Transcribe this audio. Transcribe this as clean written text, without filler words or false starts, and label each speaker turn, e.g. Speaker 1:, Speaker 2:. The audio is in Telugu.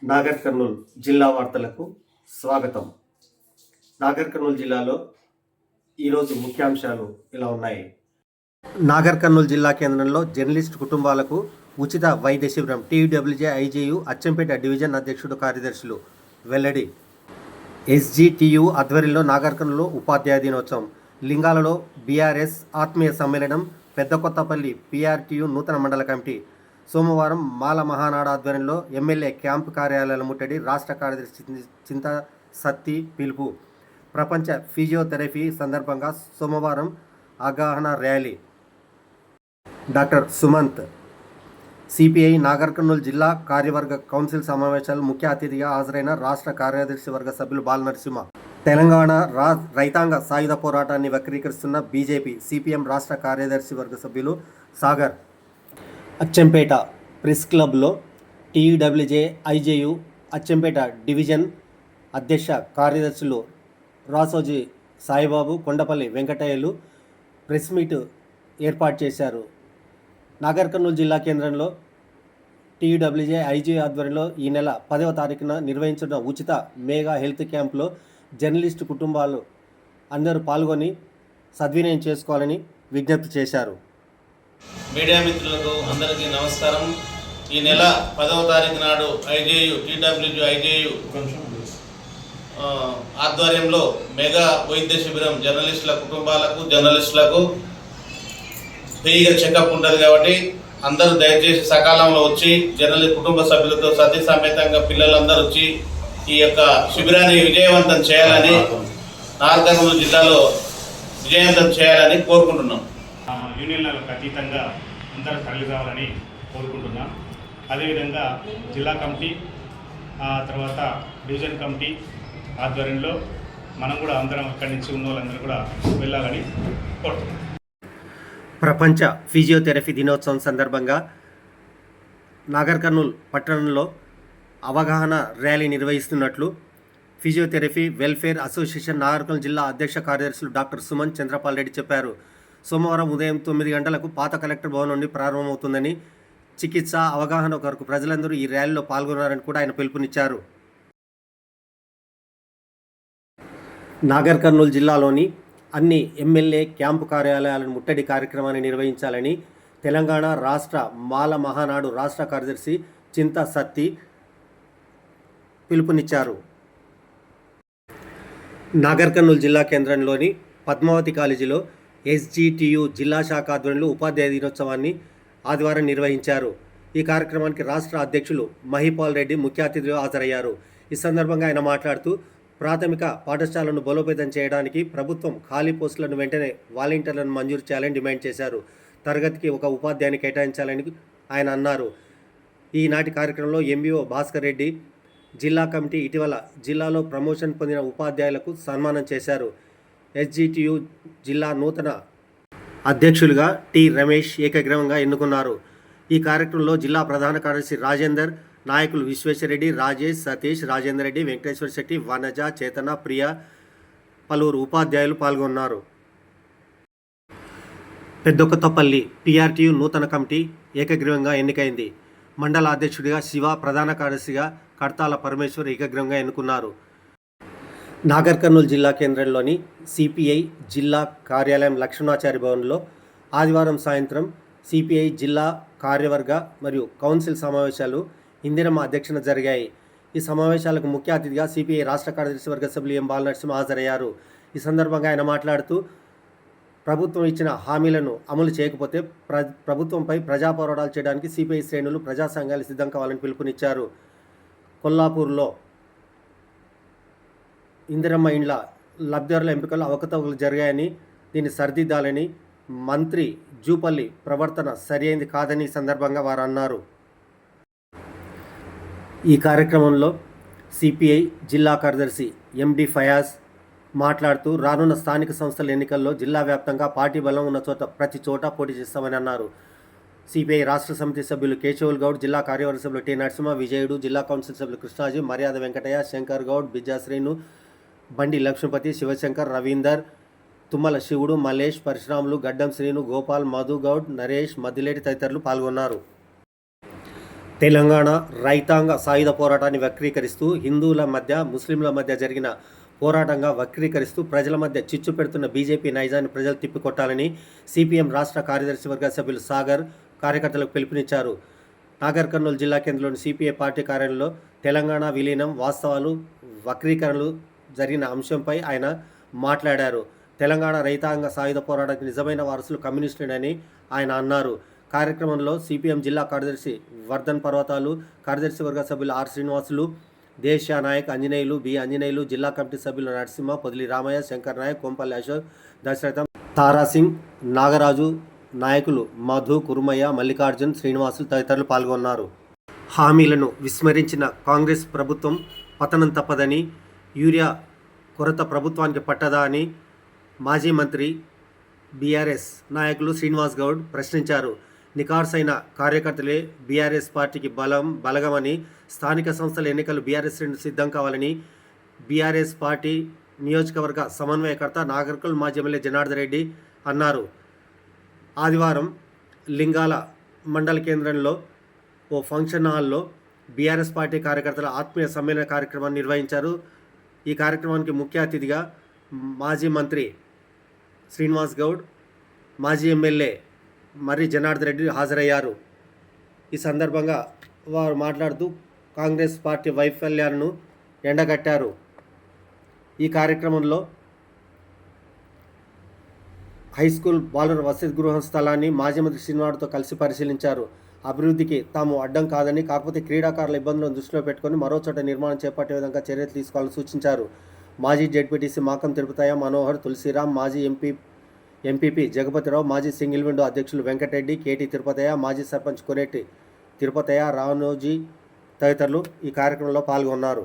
Speaker 1: నాగర్ కర్నూల్ జిల్లా వార్తలకు స్వాగతం. నాగర్ కర్నూల్ జిల్లాలో ఈరోజు ముఖ్యాంశాలు ఇలా ఉన్నాయి. నాగర్ కర్నూల్ జిల్లా కేంద్రంలో జర్నలిస్ట్ కుటుంబాలకు ఉచిత వైద్య శిబిరం. టీయూడబ్ల్యూజే ఐజేయు అచ్చంపేట డివిజన్ అధ్యక్షుడు కార్యదర్శులు వెల్లడి. ఎస్జిటియు ఆధ్వర్యంలో నాగర్ కర్నూల్లో ఉపాధ్యాయ దినోత్సవం. లింగాలలో బీఆర్ఎస్ ఆత్మీయ సమ్మేళనం. పెద్ద కొత్తపల్లి పీఆర్టీయు నూతన మండల కమిటీ. సోమవారం మాల మహానాడు ఆధ్వర్యంలో ఎమ్మెల్యే క్యాంపు కార్యాలయాల ముట్టడి. రాష్ట్ర కార్యదర్శి చింతా సత్తి పిలుపు. ప్రపంచ ఫిజియోథెరపీ సందర్భంగా సోమవారం అవగాహన rally. Doctor Sumanth. CPI Nagar Kurnool జిల్లా కార్యవర్గ కౌన్సిల్ సమావేశాలు ముఖ్య అతిథిగా హాజరైన రాష్ట్ర కార్యదర్శి వర్గ సభ్యులు బాలనరసింహ. తెలంగాణ రైతాంగ సాయుధ పోరాటాన్ని వక్రీకరిస్తున్న బీజేపీ. సిపిఎం రాష్ట్ర కార్యదర్శి వర్గ సభ్యులు సాగర్. అచ్చంపేట ప్రెస్ క్లబ్లో టీయూడబ్ల్యూజే ఐజేయు అచ్చంపేట డివిజన్ అధ్యక్ష కార్యదర్శులు రాసోజీ సాయిబాబు, కొండపల్లి వెంకటయ్యలు ప్రెస్ మీట్ ఏర్పాటు చేశారు. నాగర్ కర్నూలు జిల్లా కేంద్రంలో టీయూడబ్ల్యూజే ఐజేయు ఆధ్వర్యంలో ఈ నెల 10వ తారీఖున నిర్వహించిన ఉచిత మెగా హెల్త్ క్యాంప్లో జర్నలిస్టు కుటుంబాలు అందరూ పాల్గొని సద్వినియోగం చేసుకోవాలని విజ్ఞప్తి చేశారు.
Speaker 2: మీడియా మిత్రులకు అందరికీ నమస్కారం. ఈ నెల 10వ తారీఖు నాడు ఐజేయు ఆధ్వర్యంలో మెగా వైద్య శిబిరం జర్నలిస్టుల కుటుంబాలకు, జర్నలిస్టులకు ఫ్రీగా చెకప్ ఉంటుంది కాబట్టి అందరూ దయచేసి సకాలంలో వచ్చి జర్నలిస్ట్ కుటుంబ సభ్యులతో సతీ సమేతంగా పిల్లలందరూ వచ్చి ఈ యొక్క శిబిరాన్ని విజయవంతం చేయాలని, నాగర్ కర్నూలు జిల్లాలో విజయవంతం చేయాలని కోరుకుంటున్నాం.
Speaker 3: యూనియన్లకు అతీతంగా అందరూ తరలి రావాలని కోరుకుంటున్నాం. అదేవిధంగా జిల్లా కమిటీ, తర్వాత డివిజన్ కమిటీ ఆధ్వర్యంలో మనం కూడా అందరం ఇక్కడి నుంచి ఉన్న వాళ్ళందరూ కూడా వెళ్ళాలని కోరుతున్నాం.
Speaker 1: ప్రపంచ ఫిజియోథెరపీ దినోత్సవం సందర్భంగా నాగర్ కర్నూల్ పట్టణంలో అవగాహన ర్యాలీ నిర్వహిస్తున్నట్లు physiotherapy welfare association Nagar Kurnool జిల్లా అధ్యక్ష కార్యదర్శులు డాక్టర్ సుమన్ చంద్రపాల్ రెడ్డి చెప్పారు. సోమవారం ఉదయం 9 గంటలకు పాత కలెక్టర్ భవన్ నుండి ప్రారంభమవుతుందని, చికిత్స అవగాహన కొరకు ప్రజలందరూ ఈ ర్యాలీలో పాల్గొన్నారని కూడా ఆయన పిలుపునిచ్చారు. నాగర్ కర్నూల్ జిల్లాలోని అన్ని ఎమ్మెల్యే క్యాంపు కార్యాలయాలను ముట్టడి కార్యక్రమాన్ని నిర్వహించాలని తెలంగాణ రాష్ట్ర మాల మహానాడు రాష్ట్ర కార్యదర్శి చింతా సత్తి పిలుపునిచ్చారు. నాగర్ కర్నూల్ జిల్లా కేంద్రంలోని పద్మావతి కాలేజీలో ఎస్జిటియు జిల్లా శాఖ ఆధ్వర్యంలో ఉపాధ్యాయ దినోత్సవాన్ని ఆదివారం నిర్వహించారు. ఈ కార్యక్రమానికి రాష్ట్ర అధ్యక్షులు మహిపాల్ రెడ్డి ముఖ్య అతిథిగా హాజరయ్యారు. ఈ సందర్భంగా ఆయన మాట్లాడుతూ ప్రాథమిక పాఠశాలను బలోపేతం చేయడానికి ప్రభుత్వం ఖాళీ పోస్టులను వెంటనే వాలంటీర్లను మంజూరు చేయాలని డిమాండ్ చేశారు. తరగతికి ఒక ఉపాధ్యాయుని కేటాయించాలని ఆయన అన్నారు. ఈనాటి కార్యక్రమంలో ఎంబీఓ భాస్కర్ రెడ్డి, జిల్లా కమిటీ ఇటీవల జిల్లాలో ప్రమోషన్ పొందిన ఉపాధ్యాయులకు సన్మానం చేశారు. ఎస్జిటియు జిల్లా నూతన అధ్యక్షులుగా టి రమేష్ ఏకగ్రీవంగా ఎన్నుకున్నారు. ఈ కార్యక్రమంలో జిల్లా ప్రధాన కార్యదర్శి రాజేందర్, నాయకులు విశ్వేశ్వరరెడ్డి, రాజేష్, సతీష్, రాజేందర్ రెడ్డి, వెంకటేశ్వర శెట్టి, వనజ, చేతన, ప్రియ, పలువురు ఉపాధ్యాయులు పాల్గొన్నారు. పెద్దకొత్తపల్లి పీఆర్టీయు నూతన కమిటీ ఏకగ్రీవంగా ఎన్నికైంది. మండల అధ్యక్షుడిగా శివ, ప్రధాన కార్యదర్శిగా కడతాల పరమేశ్వర్ ఏకగ్రీవంగా ఎన్నుకున్నారు. నాగర్ కర్నూల్ జిల్లా కేంద్రంలోని సిపిఐ జిల్లా కార్యాలయం లక్ష్మణాచారి భవన్లో ఆదివారం సాయంత్రం సిపిఐ జిల్లా కార్యవర్గ మరియు కౌన్సిల్ సమావేశాలు ఇందిరమ్మ అధ్యక్షన జరిగాయి. ఈ సమావేశాలకు ముఖ్య అతిథిగా సిపిఐ రాష్ట్ర కార్యదర్శి వర్గ సభ్యులు ఎం బాలనరసింహ హాజరయ్యారు. ఈ సందర్భంగా ఆయన మాట్లాడుతూ ప్రభుత్వం ఇచ్చిన హామీలను అమలు చేయకపోతే ప్రభుత్వంపై ప్రజా పోరాటాలు చేయడానికి సిపిఐ శ్రేణులు ప్రజా సంఘాలు సిద్ధం కావాలని పిలుపునిచ్చారు. కొల్లాపూర్లో ఇందిరమ్మ ఇండ్ల లబ్ధిదారుల ఎంపికలు అవకతవకలు జరిగాయని, దీన్ని సరిదిద్దాలని, మంత్రి జూపల్లి ప్రవర్తన సరైనది కాదని సందర్భంగా వారు అన్నారు. ఈ కార్యక్రమంలో సిపిఐ జిల్లా కార్యదర్శి ఎండి ఫయాజ్ మాట్లాడుతూ రానున్న స్థానిక సంస్థల ఎన్నికల్లో జిల్లా వ్యాప్తంగా పార్టీ బలం ఉన్న ప్రతి చోట పోటీ చేస్తామని అన్నారు. సిపిఐ రాష్ట్ర సమితి సభ్యులు కేశవుల్ గౌడ్, జిల్లా కార్యవర్గ సభ్యులు టి నరసింహ, విజయుడు, జిల్లా కౌన్సిల్ సభ్యులు కృష్ణాజీ, మర్యాద వెంకటయ్య, శంకర్ గౌడ్, బిజ్జాశ్రీను, బండి లక్ష్మీపతి, శివశంకర్, రవీందర్, తుమ్మల శివుడు, మల్లేష్, పరశురాములు, గడ్డం శ్రీను, గోపాల్, మధు గౌడ్, నరేష్, మద్దిలేటి తదితరులు పాల్గొన్నారు. తెలంగాణ రైతాంగ సాయుధ పోరాటాన్ని వక్రీకరిస్తూ హిందువుల మధ్య ముస్లింల మధ్య జరిగిన పోరాటంగా వక్రీకరిస్తూ ప్రజల మధ్య చిచ్చు పెడుతున్న బీజేపీ నైజాన్ని ప్రజలు తిప్పికొట్టాలని సిపిఎం రాష్ట్ర కార్యదర్శి వర్గ సభ్యులు సాగర్ కార్యకర్తలకు పిలుపునిచ్చారు. నాగర్ కర్నూలు జిల్లా కేంద్రంలోని సిపిఐ పార్టీ కార్యాలయంలో తెలంగాణ విలీనం వాస్తవాలు వక్రీకరణలు జరిగిన అంశంపై ఆయన మాట్లాడారు. తెలంగాణ రైతాంగ సాయుధ పోరాటానికి నిజమైన వారసులు కమ్యూనిస్టులని ఆయన అన్నారు. కార్యక్రమంలో సిపిఎం జిల్లా కార్యదర్శి వర్ధన్ పర్వతాలు, కార్యదర్శి వర్గ సభ్యులు ఆర్ శ్రీనివాసులు, దేశ నాయక్ ఆంజనేయులు, బి ఆంజనేయులు, జిల్లా కమిటీ సభ్యులు నరసింహ, పొదిలి రామయ్య, శంకర్ నాయక్, కోంపల్లి అశోక్, దశరథం, తారాసింగ్, నాగరాజు, నాయకులు మధు, కురుమయ్య, మల్లికార్జున్, శ్రీనివాసులు తదితరులు పాల్గొన్నారు. హామీలను విస్మరించిన కాంగ్రెస్ ప్రభుత్వం పతనం తప్పదని, యూరియా కొరత ప్రభుత్వానికి పట్టదా అని మాజీ మంత్రి బీఆర్ఎస్ నాయకులు శ్రీనివాస్ గౌడ్ ప్రశ్నించారు. నికార్సైన కార్యకర్తలే బీఆర్ఎస్ పార్టీకి బలగమని, స్థానిక సంస్థల ఎన్నికలు బీఆర్ఎస్ సిద్ధం కావాలని బీఆర్ఎస్ పార్టీ నియోజకవర్గ సమన్వయకర్త నాగర్కల్ మాజీ ఎమ్మెల్యే జనార్దన్ రెడ్డి అన్నారు. ఆదివారం లింగాల మండల కేంద్రంలో ఓ ఫంక్షన్ హాల్లో బీఆర్ఎస్ పార్టీ కార్యకర్తల ఆత్మీయ సమ్మేళన కార్యక్రమాన్ని నిర్వహించారు. ఈ కార్యక్రమానికి ముఖ్య అతిథిగా మాజీ మంత్రి శ్రీనివాస్ గౌడ్, మాజీ ఎమ్మెల్యే మర్రి జనార్దన్ రెడ్డి హాజరయ్యారు. ఈ సందర్భంగా వారు మాట్లాడుతూ కాంగ్రెస్ పార్టీ వైఫల్యాలను ఎండగట్టారు. ఈ కార్యక్రమంలో హైస్కూల్ బాలుర వసతి గృహం స్థలాన్ని మాజీ మంత్రి శ్రీనివాస్తో కలిసి పరిశీలించారు. అభివృద్ధికి తాము అడ్డం కాదని, కాకపోతే క్రీడాకారుల ఇబ్బందులను దృష్టిలో పెట్టుకుని మరో చోట నిర్మాణం చేపట్టే విధంగా చర్యలు తీసుకోవాలని సూచించారు. మాజీ జెడ్పీటీసీ మాకం తిరుపతయ్య మనోహర్, తులసిరామ్, మాజీ ఎంపీపీ జగపతిరావు, మాజీ సింగిల్ విండో అధ్యక్షులు వెంకటరెడ్డి, కేటీ తిరుపతయ్య, మాజీ సర్పంచ్ కొనేటి తిరుపతయ్య, రానోజీ తదితరులు ఈ కార్యక్రమంలో పాల్గొన్నారు.